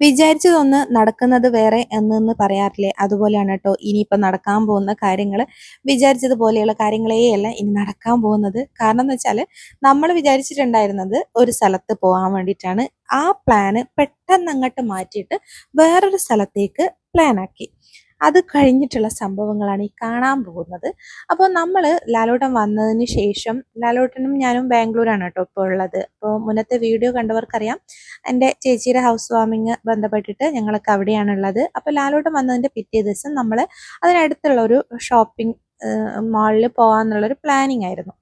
വിചാരിച്ചതൊന്ന് നടക്കുന്നത് വേറെ എന്ന് പറയാറില്ലേ? അതുപോലെയാണ് കേട്ടോ ഇനിയിപ്പോൾ നടക്കാൻ പോകുന്ന കാര്യങ്ങൾ. വിചാരിച്ചതുപോലെയുള്ള കാര്യങ്ങളേയല്ല ഇനി നടക്കാൻ പോകുന്നത്. കാരണം എന്ന് വെച്ചാൽ നമ്മൾ വിചാരിച്ചിട്ടുണ്ടായിരുന്നത് ഒരു സ്ഥലത്ത് പോകാൻ വേണ്ടിയിട്ടാണ്. ആ പ്ലാന് പെട്ടെന്ന് അങ്ങോട്ട് മാറ്റിയിട്ട് വേറൊരു സ്ഥലത്തേക്ക് പ്ലാനാക്കി. അത് കഴിഞ്ഞിട്ടുള്ള സംഭവങ്ങളാണ് ഈ കാണാൻ പോകുന്നത്. അപ്പോൾ നമ്മൾ ലാലോട്ടൻ വന്നതിന് ശേഷം ലാലോട്ടനും ഞാനും ബാംഗ്ലൂരാണ് കേട്ടോ ഇപ്പോൾ ഉള്ളത്. അപ്പോൾ മുന്നത്തെ വീഡിയോ കണ്ടവർക്കറിയാം, എൻ്റെ ചേച്ചിയുടെ ഹൗസ് വാമിങ് ബന്ധപ്പെട്ടിട്ട് ഞങ്ങളൊക്കെ അവിടെയാണുള്ളത്. അപ്പോൾ ലാലോട്ടൻ വന്നതിൻ്റെ പിറ്റേ ദിവസം നമ്മൾ അതിനടുത്തുള്ള ഒരു ഷോപ്പിംഗ് മാളിൽ പോകാമെന്നുള്ളൊരു പ്ലാനിങ് ആയിരുന്നു.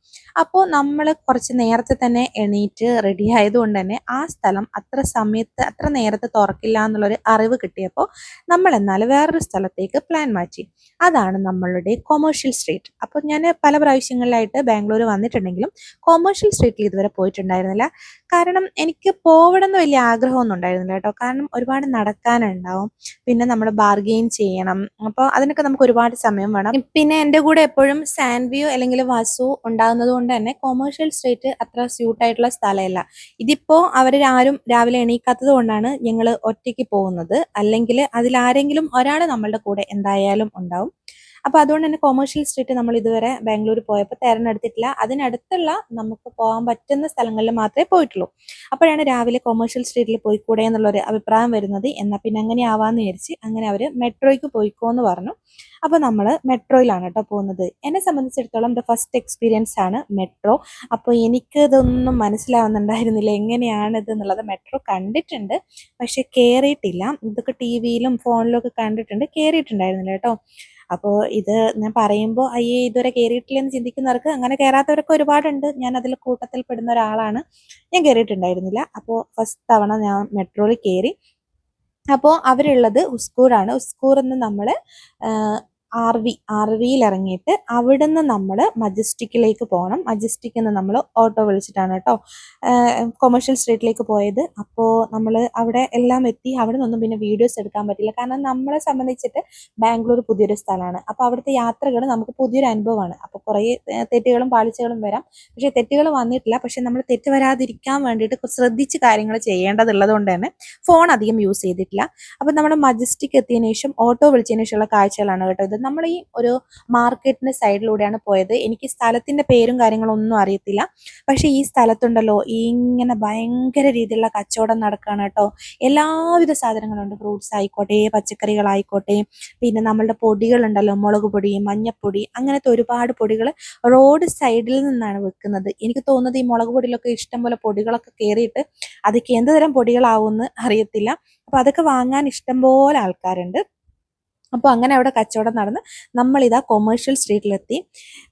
അപ്പോൾ നമ്മൾ കുറച്ച് നേരത്തെ തന്നെ എണീറ്റ് റെഡി ആയതുകൊണ്ട് തന്നെ ആ സ്ഥലം അത്ര നേരത്തെ തുറക്കില്ല എന്നുള്ളൊരു അറിവ് കിട്ടിയപ്പോൾ നമ്മൾ എന്നാൽ വേറൊരു സ്ഥലത്തേക്ക് പ്ലാൻ മാറ്റി. അതാണ് നമ്മളുടെ കൊമേഴ്ഷ്യൽ സ്ട്രീറ്റ്. അപ്പോൾ ഞാൻ പല പ്രാവശ്യങ്ങളിലായിട്ട് ബാംഗ്ലൂർ വന്നിട്ടുണ്ടെങ്കിലും കൊമേഴ്ഷ്യൽ സ്ട്രീറ്റിൽ ഇതുവരെ പോയിട്ടുണ്ടായിരുന്നില്ല. കാരണം എനിക്ക് പോകണമെന്ന് വലിയ ആഗ്രഹമൊന്നും ഉണ്ടായിരുന്നില്ല കേട്ടോ. കാരണം ഒരുപാട് നടക്കാനുണ്ടാവും, പിന്നെ നമ്മൾ ബാർഗെയിൻ ചെയ്യണം. അപ്പോൾ അതിനൊക്കെ നമുക്ക് ഒരുപാട് സമയം വേണം. പിന്നെ എൻ്റെ കൂടെ എപ്പോഴും സാൻവിയോ അല്ലെങ്കിൽ വസു ഉണ്ടാകുന്നത് കൊണ്ട് തന്നെ കൊമേഴ്ഷ്യൽ സ്ട്രീറ്റ് അത്ര സ്യൂട്ടായിട്ടുള്ള സ്ഥലമല്ല. ഇതിപ്പോൾ അവരാരും രാവിലെ എണീക്കാത്തത് കൊണ്ടാണ് ഞങ്ങൾ ഒറ്റയ്ക്ക് പോകുന്നത്. അല്ലെങ്കിൽ അതിലാരെങ്കിലും ഒരാൾ നമ്മളുടെ കൂടെ എന്തായാലും ഉണ്ടാവും. അപ്പോൾ അതുകൊണ്ട് തന്നെ കൊമേഴ്ഷ്യൽ സ്ട്രീറ്റ് നമ്മൾ ഇതുവരെ ബാംഗ്ലൂർ പോയപ്പോൾ തിരഞ്ഞെടുത്തിട്ടില്ല. അതിനടുത്തുള്ള നമുക്ക് പോകാൻ പറ്റുന്ന സ്ഥലങ്ങളിൽ മാത്രമേ പോയിട്ടുള്ളൂ. അപ്പോഴാണ് രാവിലെ കൊമേഴ്ഷ്യൽ സ്ട്രീറ്റിൽ പോയിക്കൂടെ എന്നുള്ളൊരു അഭിപ്രായം വരുന്നത്. എന്നാൽ പിന്നെ അങ്ങനെ ആവാമെന്ന് വിചാരിച്ച് അങ്ങനെ അവർ മെട്രോയ്ക്ക് പോയിക്കോ എന്ന് പറഞ്ഞു. അപ്പോൾ നമ്മൾ മെട്രോയിലാണ് കേട്ടോ പോകുന്നത്. എന്നെ സംബന്ധിച്ചിടത്തോളം ദ ഫസ്റ്റ് എക്സ്പീരിയൻസ് ആണ് മെട്രോ. അപ്പോൾ എനിക്കിതൊന്നും മനസ്സിലാവുന്നുണ്ടായിരുന്നില്ല എങ്ങനെയാണിത് എന്നുള്ളത്. മെട്രോ കണ്ടിട്ടുണ്ട്, പക്ഷെ കയറിയിട്ടില്ല. ഇതൊക്കെ ടി വിയിലും ഫോണിലും ഒക്കെ കണ്ടിട്ടുണ്ട്, കയറിയിട്ടുണ്ടായിരുന്നില്ല കേട്ടോ. അപ്പോൾ ഇത് ഞാൻ പറയുമ്പോൾ അയ്യേ ഇതുവരെ കയറിയിട്ടില്ലെന്ന് ചിന്തിക്കുന്നവർക്ക്, അങ്ങനെ കയറാത്തവരൊക്കെ ഒരുപാടുണ്ട്. ഞാൻ അതിൽ കൂട്ടത്തിൽ പെടുന്ന ഒരാളാണ്. ഞാൻ കയറിയിട്ടുണ്ടായിരുന്നില്ല. അപ്പോൾ ഫസ്റ്റ് തവണ ഞാൻ മെട്രോയിൽ കയറി. അപ്പോൾ അവരുള്ളത് ഉസ്കൂറാണ്. ഉസ്കൂറിൽ നിന്ന് നമ്മൾ ആർ വിയിൽ ഇറങ്ങിയിട്ട് അവിടുന്ന് നമ്മൾ മജസ്റ്റിക്കിലേക്ക് പോകണം. മജസ്റ്റിക്കിൽ നിന്ന് നമ്മൾ ഓട്ടോ വിളിച്ചിട്ടാണ് കേട്ടോ കൊമേഴ്ഷ്യൽ സ്ട്രീറ്റിലേക്ക് പോയത്. അപ്പോൾ നമ്മൾ അവിടെ എല്ലാം എത്തി. അവിടെ നിന്നൊന്നും പിന്നെ വീഡിയോസ് എടുക്കാൻ പറ്റില്ല. കാരണം നമ്മളെ സംബന്ധിച്ചിട്ട് ബാംഗ്ലൂർ പുതിയൊരു സ്ഥലമാണ്. അപ്പോൾ അവിടുത്തെ യാത്രകൾ നമുക്ക് പുതിയൊരു അനുഭവമാണ്. അപ്പോൾ കുറേ തെറ്റുകളും പാളിച്ചകളും വരാം. പക്ഷേ തെറ്റുകൾ വന്നിട്ടില്ല. പക്ഷെ നമ്മൾ തെറ്റ് വരാതിരിക്കാൻ വേണ്ടിയിട്ട് ശ്രദ്ധിച്ച് കാര്യങ്ങൾ ചെയ്യേണ്ടതുള്ളത് കൊണ്ട് തന്നെ ഫോൺ അധികം യൂസ് ചെയ്തിട്ടില്ല. അപ്പോൾ നമ്മൾ മജസ്റ്റിക് എത്തിയതിനു ശേഷം ഓട്ടോ വിളിച്ചതിന് ശേഷമുള്ള കാഴ്ചകളാണ് കേട്ടോ ഇത്. നമ്മൾ ഈ ഒരു മാർക്കറ്റിന്റെ സൈഡിലൂടെയാണ് പോയത്. എനിക്ക് സ്ഥലത്തിന്റെ പേരും കാര്യങ്ങളൊന്നും അറിയത്തില്ല. പക്ഷെ ഈ സ്ഥലത്തുണ്ടല്ലോ ഇങ്ങനെ ഭയങ്കര രീതിയിലുള്ള കച്ചവടം നടക്കുകയാണ് കേട്ടോ. എല്ലാവിധ സാധനങ്ങളുണ്ട്. ഫ്രൂട്ട്സ് ആയിക്കോട്ടെ, പച്ചക്കറികളായിക്കോട്ടെ, പിന്നെ നമ്മളുടെ പൊടികളുണ്ടല്ലോ, മുളക് പൊടി, മഞ്ഞപ്പൊടി, അങ്ങനത്തെ ഒരുപാട് പൊടികൾ റോഡ് സൈഡിൽ നിന്നാണ് വെക്കുന്നത്. എനിക്ക് തോന്നുന്നത് ഈ മുളക് പൊടിയിലൊക്കെ ഇഷ്ടംപോലെ പൊടികളൊക്കെ കയറിയിട്ട് അതൊക്കെ എന്ത് തരം പൊടികളാവുമെന്ന് അറിയത്തില്ല. അപ്പോൾ അതൊക്കെ വാങ്ങാൻ ഇഷ്ടംപോലെ ആൾക്കാരുണ്ട്. അപ്പോൾ അങ്ങനെ അവിടെ കച്ചവടം നടന്ന് നമ്മളിതാ കൊമേഴ്ഷ്യൽ സ്ട്രീറ്റിലെത്തി.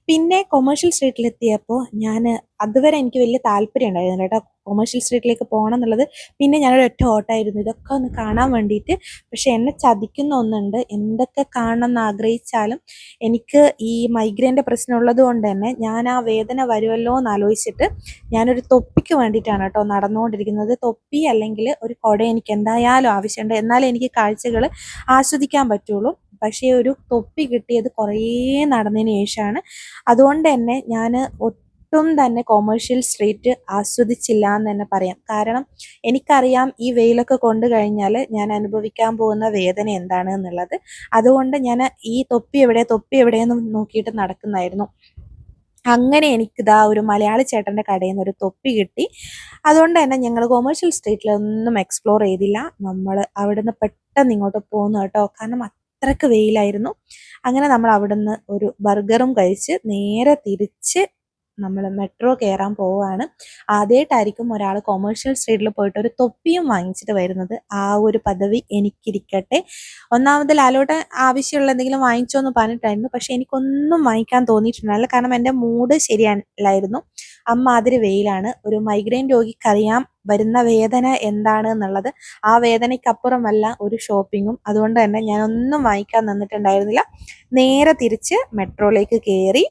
പിന്നെ കൊമേഴ്ഷ്യൽ സ്ട്രീറ്റിലെത്തിയപ്പോൾ ഞാൻ അതുവരെ എനിക്ക് വലിയ താല്പര്യം ഉണ്ടായിരുന്നു കേട്ടോ കൊമേഴ്ഷ്യൽ സ്ട്രീറ്റിലേക്ക് പോകണം എന്നുള്ളത്. പിന്നെ ഞാനൊരു ഒറ്റ ഓട്ടമായിരുന്നു ഇതൊക്കെ ഒന്ന് കാണാൻ വേണ്ടിയിട്ട്. പക്ഷെ എന്നെ ചതിക്കുന്ന ഒന്നുണ്ട്. എന്തൊക്കെ കാണണം എന്ന് ആഗ്രഹിച്ചാലും എനിക്ക് ഈ മൈഗ്രെയിൻ്റെ പ്രശ്നം ഉള്ളത് കൊണ്ട് തന്നെ ഞാൻ ആ വേദന വരുമല്ലോ എന്ന് ആലോചിച്ചിട്ട് ഞാനൊരു തൊപ്പിക്ക് വേണ്ടിയിട്ടാണ് കേട്ടോ നടന്നുകൊണ്ടിരിക്കുന്നത്. തൊപ്പി അല്ലെങ്കിൽ ഒരു കുട എനിക്ക് എന്തായാലും ആവശ്യമുണ്ട്. എന്നാലേ എനിക്ക് കാഴ്ചകൾ ആസ്വദിക്കാൻ പറ്റുള്ളൂ. പക്ഷേ ഒരു തൊപ്പി കിട്ടിയത് കുറേ നടന്നതിന് ശേഷമാണ്. അതുകൊണ്ട് തന്നെ ഞാൻ ഒട്ടും തന്നെ കൊമേഴ്ഷ്യൽ സ്ട്രീറ്റ് ആസ്വദിച്ചില്ല എന്ന് തന്നെ പറയാം. കാരണം എനിക്കറിയാം ഈ വെയിലൊക്കെ കൊണ്ടു കഴിഞ്ഞാൽ ഞാൻ അനുഭവിക്കാൻ പോകുന്ന വേദന എന്താണ് എന്നുള്ളത്. അതുകൊണ്ട് ഞാൻ ഈ തൊപ്പി എവിടെയെന്ന് നോക്കിയിട്ട് നടക്കുന്നായിരുന്നു. അങ്ങനെ എനിക്കിതാ ഒരു മലയാളി ചേട്ടൻ്റെ കടയിൽ നിന്ന് ഒരു തൊപ്പി കിട്ടി. അതുകൊണ്ട് തന്നെ ഞങ്ങൾ കൊമേഴ്ഷ്യൽ സ്ട്രീറ്റിലൊന്നും എക്സ്പ്ലോർ ചെയ്തില്ല. നമ്മൾ അവിടുന്ന് പെട്ടെന്ന് ഇങ്ങോട്ട് പോകുന്നു കേട്ടോ. കാരണം അത്രയ്ക്ക് വെയിലായിരുന്നു. അങ്ങനെ നമ്മൾ അവിടുന്ന് ഒരു ബർഗറും കഴിച്ച് നേരെ തിരിച്ച് നമ്മൾ മെട്രോ കയറാൻ പോവുകയാണ്. ആദ്യമായിട്ടായിരിക്കും ഒരാൾ കൊമേഴ്ഷ്യൽ സ്ട്രീറ്റിൽ പോയിട്ട് ഒരു തൊപ്പിയും വാങ്ങിച്ചിട്ട് വരുന്നത്. ആ ഒരു പദവി എനിക്കിരിക്കട്ടെ. ഒന്നാമത് ലാലോട്ട് ആവശ്യമുള്ള എന്തെങ്കിലും വാങ്ങിച്ചോ എന്ന് പറഞ്ഞിട്ടായിരുന്നു. പക്ഷെ എനിക്കൊന്നും വാങ്ങിക്കാൻ തോന്നിയിട്ടുണ്ടായില്ല. കാരണം എൻ്റെ മൂഡ് ശരിയല്ലായിരുന്നു. അമ്മാതിരി വെയിലാണ്. ഒരു മൈഗ്രെയിൻ രോഗിക്കറിയാം വരുന്ന വേദന എന്താണ് എന്നുള്ളത്. ആ വേദനയ്ക്കപ്പുറമല്ല ഒരു ഷോപ്പിങ്ങും. അതുകൊണ്ട് തന്നെ ഞാനൊന്നും വാങ്ങിക്കാൻ നിന്നിട്ടുണ്ടായിരുന്നില്ല. നേരെ തിരിച്ച് മെട്രോയിലേക്ക് കയറി.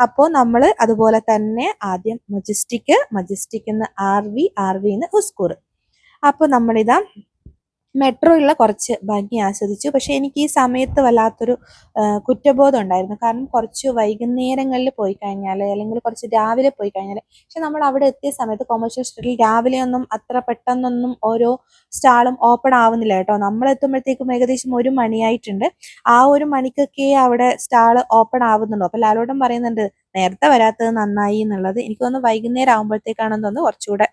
അപ്പോൾ നമ്മൾ അതുപോലെ തന്നെ ആദ്യം മജസ്റ്റിക്കിൽ നിന്ന് ആർ വിന്ന് ഉസ്കൂർ. അപ്പോൾ നമ്മളിതാ മെട്രോയുള്ള കുറച്ച് ഭംഗി ആസ്വദിച്ചു. പക്ഷേ എനിക്ക് ഈ സമയത്ത് വല്ലാത്തൊരു കുറ്റബോധം ഉണ്ടായിരുന്നു. കാരണം കുറച്ച് വൈകുന്നേരങ്ങളിൽ പോയി കഴിഞ്ഞാൽ അല്ലെങ്കിൽ കുറച്ച് രാവിലെ പോയി കഴിഞ്ഞാൽ, പക്ഷെ നമ്മൾ അവിടെ എത്തിയ സമയത്ത് കൊമേഴ്ഷ്യൽ സ്ട്രീറ്റിൽ രാവിലെയൊന്നും അത്ര പെട്ടെന്നൊന്നും ഓരോ സ്റ്റാളും ഓപ്പൺ ആവുന്നില്ല കേട്ടോ. നമ്മളെത്തുമ്പോഴത്തേക്കും ഏകദേശം 1 മണിയായിട്ടുണ്ട്. ആ 1 മണിക്കൊക്കെ അവിടെ സ്റ്റാള് ഓപ്പൺ ആവുന്നുള്ളൂ. അപ്പോൾ ലാലേട്ടൻ പറയുന്നുണ്ട് നേരത്തെ വരാത്തത് നന്നായി എന്നുള്ളത്. എനിക്ക് തോന്നുന്നു വൈകുന്നേരം ആകുമ്പോഴത്തേക്കാണെന്ന് തോന്നുന്നു കുറച്ചുകൂടെ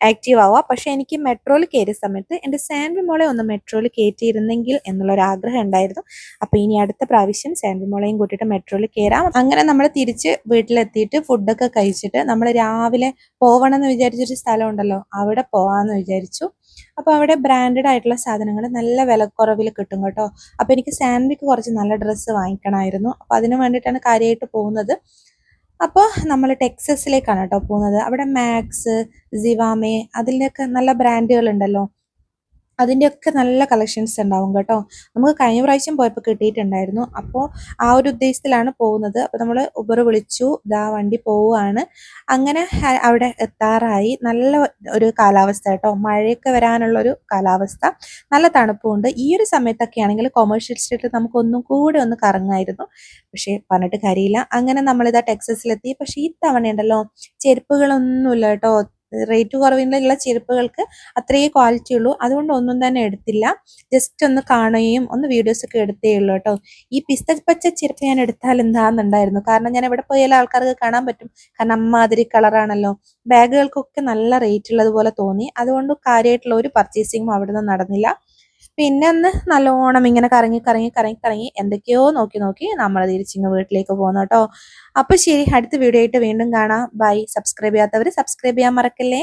ആക്റ്റീവ് ആവുക. പക്ഷേ എനിക്ക് മെട്രോയിൽ കയറിയ സമയത്ത് എൻ്റെ സാൻഡ്രി മോളെ ഒന്ന് മെട്രോയിൽ കയറ്റിയിരുന്നെങ്കിൽ എന്നുള്ളൊരാഗ്രഹം ഉണ്ടായിരുന്നു. അപ്പോൾ ഇനി അടുത്ത പ്രാവശ്യം സാൻഡ്രി മോളെയും കൂട്ടിയിട്ട് മെട്രോയിൽ കയറാം. അങ്ങനെ നമ്മൾ തിരിച്ച് വീട്ടിലെത്തിയിട്ട് ഫുഡൊക്കെ കഴിച്ചിട്ട് നമ്മൾ രാവിലെ പോകണം എന്ന് വിചാരിച്ചൊരു സ്ഥലം ഉണ്ടല്ലോ, അവിടെ പോകാമെന്ന് വിചാരിച്ചു. അപ്പോൾ അവിടെ ബ്രാൻഡഡ് ആയിട്ടുള്ള സാധനങ്ങൾ നല്ല വിലക്കുറവിൽ കിട്ടും കേട്ടോ. അപ്പോൾ എനിക്ക് സാൻഡ്രിക്ക് കുറച്ച് നല്ല ഡ്രസ്സ് വാങ്ങിക്കണമായിരുന്നു. അപ്പോൾ അതിന് വേണ്ടിയിട്ടാണ് കാര്യമായിട്ട് പോകുന്നത്. അപ്പോൾ നമ്മൾ ടെക്സസിലേക്കാണ് കേട്ടോ പോകുന്നത്. അവിടെ മാക്സ്, സിവാമെ അതിൻ്റെയൊക്കെ നല്ല ബ്രാൻഡുകൾ ഉണ്ടല്ലോ, അതിൻ്റെയൊക്കെ നല്ല കളക്ഷൻസ് ഉണ്ടാവും കേട്ടോ. നമുക്ക് കഴിഞ്ഞ പ്രാവശ്യം പോയപ്പോൾ കിട്ടിയിട്ടുണ്ടായിരുന്നു. അപ്പോൾ ആ ഒരു ഉദ്ദേശത്തിലാണ് പോകുന്നത്. അപ്പോൾ നമ്മൾ ഉബർ വിളിച്ചു, ദാ വണ്ടി പോവുകയാണ്. അങ്ങനെ അവിടെ എത്താറായി. നല്ല ഒരു കാലാവസ്ഥ കേട്ടോ, മഴയൊക്കെ വരാനുള്ളൊരു കാലാവസ്ഥ, നല്ല തണുപ്പുണ്ട്. ഈ ഒരു സമയത്തൊക്കെ ആണെങ്കിൽ കൊമേഴ്ഷ്യൽ സ്ട്രീറ്റിൽ നമുക്ക് ഒന്നും കൂടെ ഒന്ന് കറങ്ങായിരുന്നു. പക്ഷേ പറഞ്ഞിട്ട് കാര്യമില്ല. അങ്ങനെ നമ്മളിതാ ടെക്സസിലെത്തി. പക്ഷേ ഈ തവണ ഉണ്ടല്ലോ ചെരുപ്പുകളൊന്നുമില്ല കേട്ടോ. റേറ്റ് കുറവിലുള്ള ചെരുപ്പുകൾക്ക് അത്രയേ ക്വാളിറ്റി ഉള്ളൂ. അതുകൊണ്ട് ഒന്നും തന്നെ എടുത്തില്ല. ജസ്റ്റ് ഒന്ന് കാണുകയും ഒന്ന് വീഡിയോസൊക്കെ എടുത്തേ ഉള്ളൂ കേട്ടോ. ഈ പിസ്ത പച്ച ചെരുപ്പ് ഞാൻ എടുത്താൽ എന്താണെന്നുണ്ടായിരുന്നു. കാരണം ഞാൻ എവിടെ പോയാലും ആൾക്കാർക്ക് കാണാൻ പറ്റും. കാരണം അമ്മാതിരി കളറാണല്ലോ. ബാഗുകൾക്കൊക്കെ നല്ല റേറ്റ് ഉള്ളതുപോലെ തോന്നി. അതുകൊണ്ട് കാര്യമായിട്ടുള്ള ഒരു പർച്ചേസിങ്ങും അവിടെ നിന്ന് നടന്നില്ല. പിന്നെ ഒന്ന് നല്ലോണം ഇങ്ങനെ കറങ്ങി കറങ്ങി കറങ്ങി കറങ്ങി എന്തൊക്കെയോ നോക്കി നോക്കി നമ്മൾ തിരിച്ചിങ്ങ് വീട്ടിലേക്ക് പോകുന്നു കേട്ടോ. അപ്പോൾ ശരി, അടുത്ത വീഡിയോ ആയിട്ട് വീണ്ടും കാണാം. ബൈ. സബ്സ്ക്രൈബ് ചെയ്യാത്തവർ സബ്സ്ക്രൈബ് ചെയ്യാൻ മറക്കല്ലേ.